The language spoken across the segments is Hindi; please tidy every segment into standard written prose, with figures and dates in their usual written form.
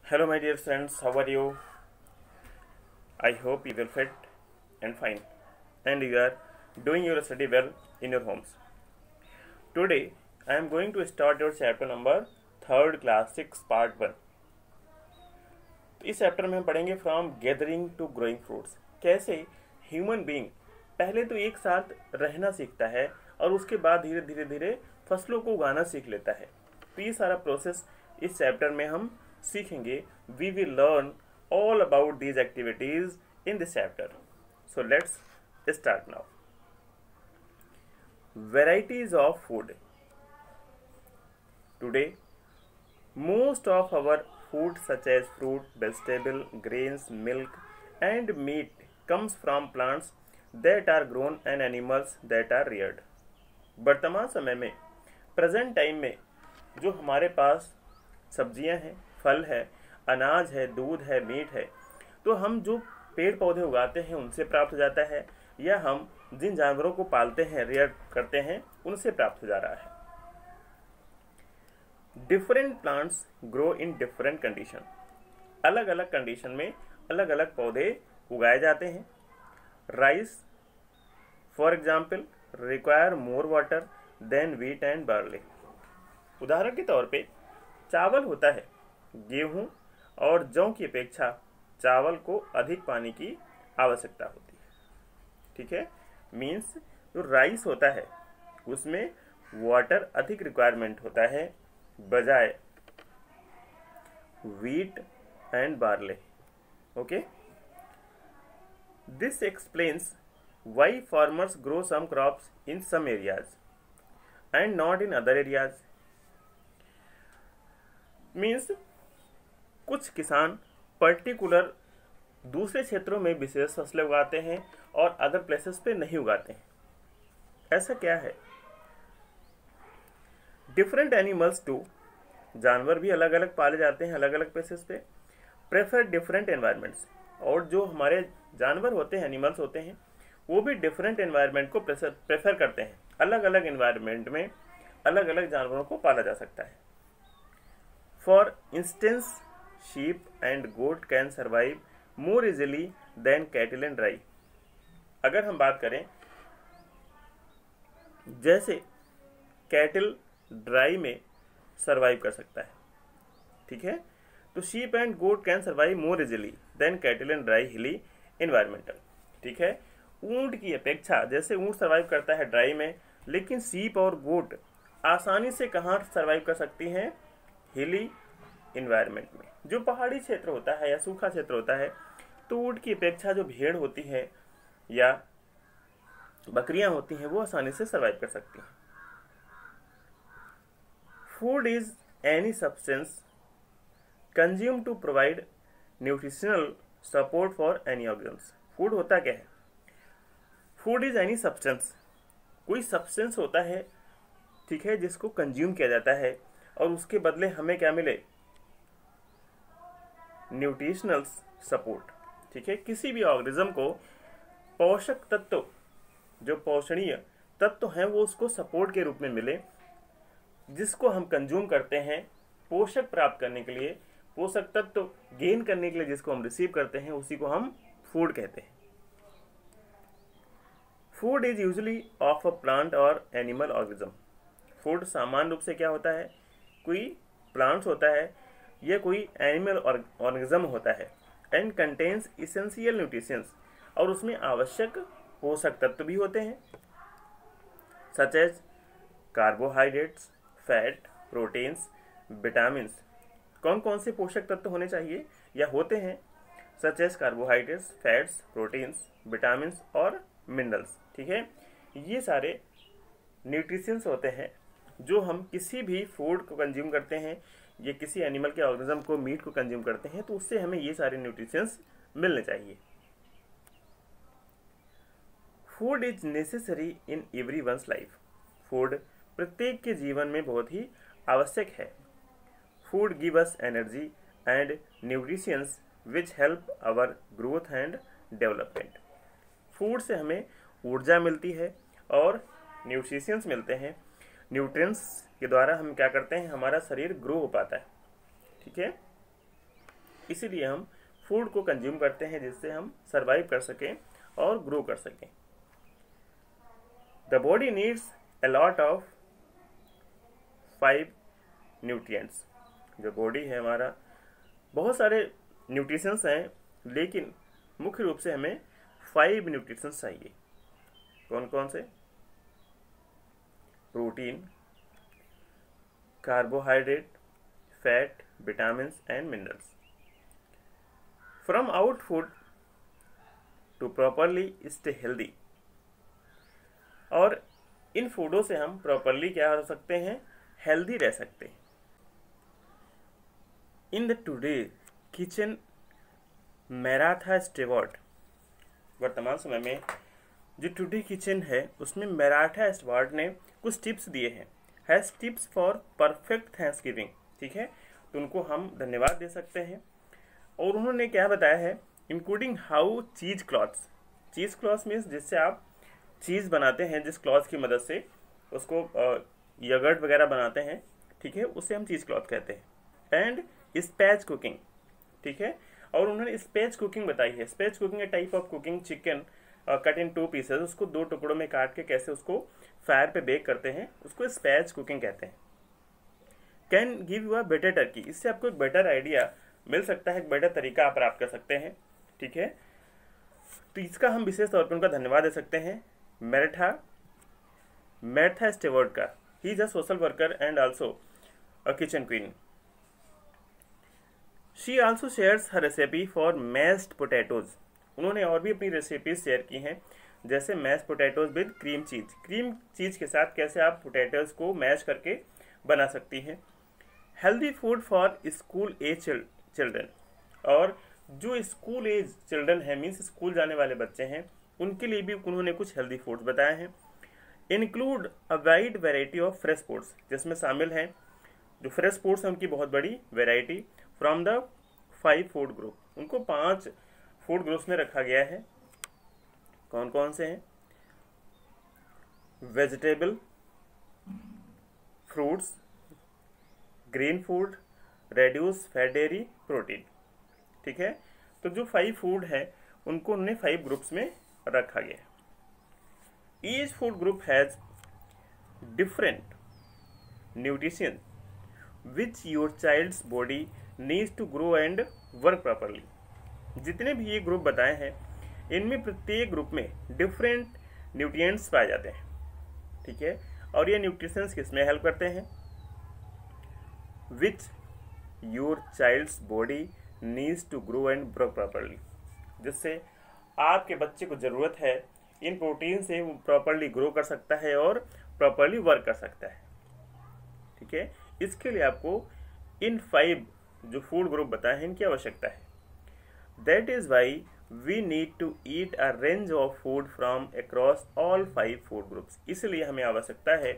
Hello, my dear friends, how are you? I hope you will fit and fine, and you are doing your study well in your homes. Today, I am going to start your chapter number third class 6 part 1. इस चैप्टर में हम पढ़ेंगे from gathering to growing fruits. कैसे ह्यूमन बीइंग पहले तो एक साथ रहना सीखता है और उसके बाद धीरे धीरे धीरे फसलों को उगाना सीख लेता है। तो ये सारा प्रोसेस इस चैप्टर में हम सीखेंगे। We will learn all about these activities in this chapter. So let's start now. Varieties of food. Today, most of our food such as fruit, vegetable, grains, milk and meat comes from plants that are grown and animals that are reared. वर्तमान समय में प्रेजेंट टाइम में जो हमारे पास सब्जियां हैं, फल है, अनाज है, दूध है, मीट है, तो हम जो पेड़ पौधे उगाते हैं उनसे प्राप्त हो जाता है, या हम जिन जानवरों को पालते हैं, रेयर करते हैं, उनसे प्राप्त हो जा रहा है। Different plants grow in different condition. अलग अलग कंडीशन में अलग अलग पौधे उगाए जाते हैं। Rice for example require more water than wheat and barley. उदाहरण के तौर पे चावल होता है, गेहूं और जौ की अपेक्षा चावल को अधिक पानी की आवश्यकता होती है। ठीक है, मीन्स जो राइस होता है उसमें वाटर अधिक रिक्वायरमेंट होता है बजाय wheat and barley. Okay, this explains why farmers grow some crops in some areas and not in other areas. Means कुछ किसान पर्टिकुलर दूसरे क्षेत्रों में विशेष फसलें उगाते हैं और अदर प्लेसेस पे नहीं उगाते हैं। ऐसा क्या है? डिफरेंट एनिमल्स टू, जानवर भी अलग अलग पाले जाते हैं अलग अलग प्लेसेस पे। प्रेफर डिफरेंट एनवायरमेंट्स, और जो हमारे जानवर होते हैं, एनिमल्स होते हैं, वो भी डिफरेंट एनवायरमेंट को प्रेफर करते हैं। अलग अलग एनवायरमेंट में अलग अलग जानवरों को पाला जा सकता है। For instance sheep and goat can survive more easily than cattle and dry. अगर हम बात करें, जैसे कैटल ड्राई में सरवाइव कर सकता है, ठीक है, तो sheep and goat can survive more easily than cattle and dry hilly environmental. ठीक है, ऊंट की अपेक्षा, जैसे ऊंट सरवाइव करता है ड्राई में, लेकिन शीप और गोट आसानी से कहाँ सरवाइव कर सकती हैं? हिली इन्वायरमेंट में। जो पहाड़ी क्षेत्र होता है या सूखा क्षेत्र होता है, तो ऊंट की अपेक्षा जो भेड़ होती है या बकरियां होती हैं वो आसानी से सरवाइव कर सकती हैं। Food is any substance consume to provide nutritional support for any organs. Food होता क्या है? फूड इज एनी सब्सटेंस, कोई सब्सटेंस होता है, ठीक है, जिसको कंज्यूम किया जाता है और उसके बदले हमें क्या मिले? Nutritional support. ठीक है, किसी भी ऑर्गेनिज्म को पोषक तत्व, जो पोषणीय तत्व हैं, वो उसको सपोर्ट के रूप में मिले, जिसको हम कंज्यूम करते हैं पोषक प्राप्त करने के लिए, पोषक तत्व गेन करने के लिए जिसको हम रिसीव करते हैं, उसी को हम फूड कहते हैं। Food is usually of a plant और एनिमल ऑर्गेनिज्म। फूड सामान्य रूप से क्या होता है? कोई प्लांट्स होता है या कोई एनिमल ऑर्गेनिज्म होता है, एंड कंटेन्स इसेंशियल न्यूट्रिशंस, और उसमें आवश्यक पोषक तत्व भी होते हैं, such as carbohydrates, fat, proteins, vitamins. कौन कौन से पोषक तत्व होने चाहिए या होते हैं? Such as carbohydrates, fats, proteins, vitamins और मिनरल्स। ठीक है, ये सारे न्यूट्रिशंस होते हैं जो हम किसी भी फूड को कंज्यूम करते हैं या किसी एनिमल के ऑर्गेनिज्म को, मीट को कंज्यूम करते हैं, तो उससे हमें ये सारे न्यूट्रिशंस मिलने चाहिए। Food is necessary in every one's life. Food प्रत्येक के जीवन में बहुत ही आवश्यक है। Food give us energy and nutritions which help our growth and development. फूड से हमें ऊर्जा मिलती है और न्यूट्रिशंस मिलते हैं। न्यूट्रिएंट्स के द्वारा हम क्या करते हैं? हमारा शरीर ग्रो हो पाता है। ठीक है, इसीलिए हम फूड को कंज्यूम करते हैं जिससे हम सर्वाइव कर सकें और ग्रो कर सकें। The body needs a lot of 5 nutrients. जो बॉडी है हमारा, बहुत सारे न्यूट्रिशंस हैं, लेकिन मुख्य रूप से हमें 5 न्यूट्रिशंस चाहिए। कौन कौन से? Protein, carbohydrate, fat, vitamins and minerals. From out food to properly stay healthy. और इन फूडों से हम प्रॉपरली क्या हो सकते हैं? हेल्दी रह सकते हैं। In the today kitchen Martha Stewart. वर्तमान समय में जो टुडे किचन है उसमें मैराथा स्टेवर्ट ने कुछ टिप्स दिए हैं। Has tips for perfect Thanksgiving. ठीक है, तो उनको हम धन्यवाद दे सकते हैं। और उन्होंने क्या बताया है? इंक्लूडिंग हाउ चीज क्लॉथ्स। चीज क्लॉथ्स मीन्स जिससे आप चीज़ बनाते हैं, जिस क्लॉथ की मदद से उसको यगर्ट वगैरह बनाते हैं, ठीक है, उसे हम चीज क्लॉथ कहते हैं। And spatch cooking. ठीक है, और उन्होंने स्पैच कुकिंग बताई है। Spatch cooking a type of cooking chicken cut in 2 pieces. उसको 2 टुकड़ों में काट के कैसे उसको फायर पे बेक करते हैं, उसको स्पैच कुकिंग कहते हैं। Can give you a better Turkey. इससे आपको एक बेटर आइडिया मिल सकता है, एक बेटर तरीका आप प्राप्त कर सकते हैं। ठीक है, तो इसका हम विशेष तौर पर उनका धन्यवाद दे सकते हैं मैराथा स्टेवर्ट का। He is a social worker and also a kitchen queen. She also shares her recipe for mashed potatoes. उन्होंने और भी अपनी रेसिपीज शेयर की हैं, जैसे mash potatoes with cream cheese. Cream cheese के साथ कैसे आप पोटैटोज को मैश करके बना सकती हैं। Healthy food for school age children. और जो स्कूल एज चिल्ड्रन है, मीन्स स्कूल जाने वाले बच्चे हैं, उनके लिए भी उन्होंने कुछ हेल्दी फूड्स बताए हैं। Include a wide variety of fresh foods, जिसमें शामिल हैं जो फ्रेश फूड्स हैं उनकी बहुत बड़ी variety. From the 5 food group. उनको 5 फूड ग्रुप्स में रखा गया है। कौन कौन से हैं? Vegetable, fruits, green food, reduce fat dairy, protein. ठीक है, तो जो 5 फूड है उनको उन्होंने 5 ग्रुप्स में रखा गया है। Each food group has different nutrition which your child's body needs to grow and work properly. जितने भी ये ग्रुप बताए हैं, इनमें प्रत्येक ग्रुप में डिफरेंट न्यूट्रिएंट्स पाए जाते हैं। ठीक है, और ये न्यूट्रिशंस किसमें हेल्प करते हैं? Which your child's body needs to grow and work properly. जिससे आपके बच्चे को ज़रूरत है इन प्रोटीन से, वो प्रॉपरली ग्रो कर सकता है और प्रॉपरली वर्क कर सकता है। ठीक है, इसके लिए आपको इन 5 जो फूड ग्रुप बताए हैं इनकी आवश्यकता है। That is why we need to eat a range of food from across all 5 food groups. इसलिए हमें आवश्यकता है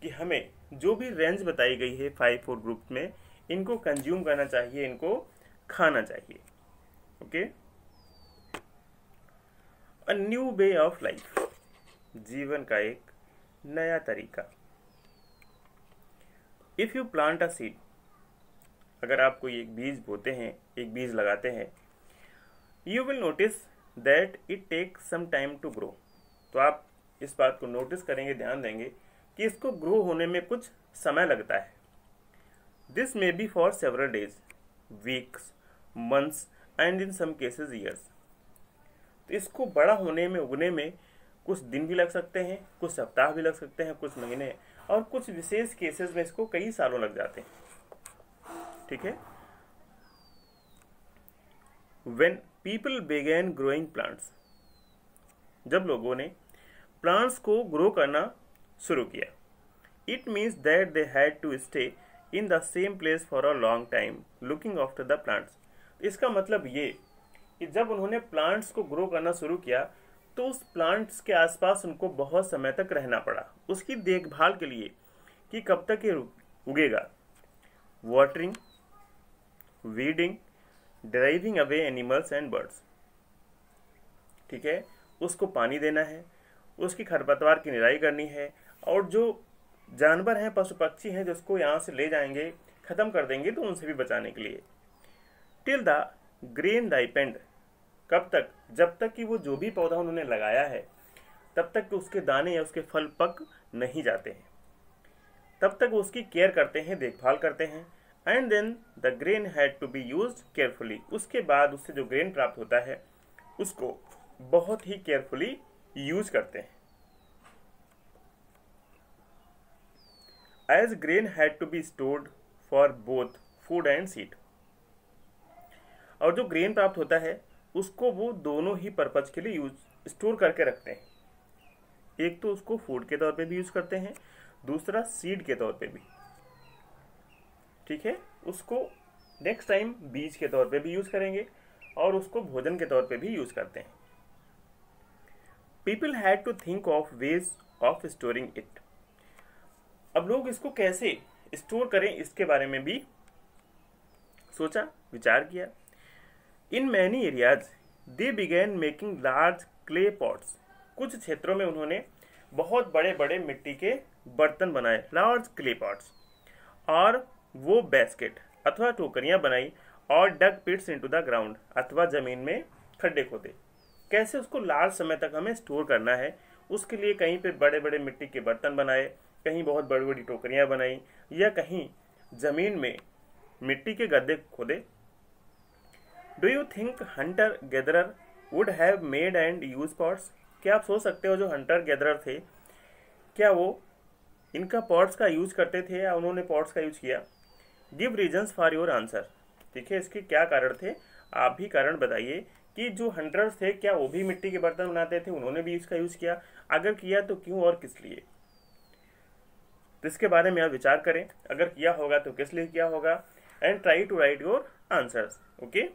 कि हमें जो भी रेंज बताई गई है 5 फूड ग्रुप में, इनको कंज्यूम करना चाहिए, इनको खाना चाहिए। Okay, a new way of life. जीवन का एक नया तरीका। If you plant a seed. अगर आप कोई एक बीज बोते हैं, एक बीज लगाते हैं, you will notice that it take some time to grow. तो आप इस बात को नोटिस करेंगे, ध्यान देंगे कि इसको ग्रो होने में कुछ समय लगता है। This may be for several days, weeks, months and in some cases years. तो इसको बड़ा होने में, उगने में कुछ दिन भी लग सकते हैं, कुछ सप्ताह भी लग सकते हैं, कुछ महीने, और कुछ विशेष केसेस में इसको कई सालों लग जाते हैं। ठीक है, When people began growing plants, जब लोगों ने प्लांट्स को ग्रो करना शुरू किया, it means that they had to stay in the same place for a long time looking after the plants। इसका मतलब ये कि जब उन्होंने प्लांट्स को ग्रो करना शुरू किया तो उस प्लांट्स के आसपास उनको बहुत समय तक रहना पड़ा, उसकी देखभाल के लिए कि कब तक ये उगेगा। Watering, weeding, driving away animals and birds. ठीक है, उसको पानी देना है, उसकी खरपतवार की निराई करनी है, और जो जानवर हैं, पशु पक्षी हैं, जिसको यहाँ से ले जाएंगे, ख़त्म कर देंगे, तो उनसे भी बचाने के लिए। टिल द ग्रेन राइपेंड, कब तक, जब तक कि वो जो भी पौधा उन्होंने लगाया है तब तक कि उसके दाने या उसके फल पक नहीं जाते हैं, तब तक वो उसकी केयर करते हैं, देखभाल करते हैं। And then the grain had to be used carefully, उसके बाद उससे जो ग्रेन प्राप्त होता है उसको बहुत ही केयरफुली यूज करते हैं। As grain had to be stored for both food and seed, और जो ग्रेन प्राप्त होता है उसको वो दोनों ही पर्पज के लिए यूज स्टोर करके रखते हैं। एक तो उसको फूड के तौर पे भी यूज करते हैं, दूसरा सीड के तौर पे भी, ठीक है। उसको नेक्स्ट टाइम बीज के तौर पे भी यूज करेंगे और उसको भोजन के तौर पे भी यूज करते हैं। People had to think of ways of storing it, अब लोग इसको कैसे स्टोर करें इसके बारे में भी सोचा, विचार किया। In many areas they began making large clay pots, कुछ क्षेत्रों में उन्होंने बहुत बड़े बड़े मिट्टी के बर्तन बनाए, लार्ज क्ले पॉट्स, और वो बास्केट अथवा टोकरियां बनाई, और डग पिट्स इनटू द ग्राउंड, अथवा जमीन में खड्डे खोदे। कैसे उसको लार्ज समय तक हमें स्टोर करना है, उसके लिए कहीं पे बड़े बड़े मिट्टी के बर्तन बनाए, कहीं बहुत बड़ी बड़ी टोकरियां बनाई, या कहीं जमीन में मिट्टी के गड्ढे खोदे। Do you think Hunter gatherer would have made and use pots, क्या आप सोच सकते हो जो हंटर गैदरर थे क्या वो इनका पॉट्स का यूज करते थे या उन्होंने पॉट्स का यूज किया। Give reasons for your answer, ठीक है, इसके क्या कारण थे, आप भी कारण बताइए कि जो हंटर्स थे क्या वो भी मिट्टी के बर्तन बनाते थे, उन्होंने भी इसका यूज किया, अगर किया तो क्यों और किस लिए, तो इसके बारे में आप विचार करें, अगर किया होगा तो किस लिए किया होगा, and try to write your answers. Okay.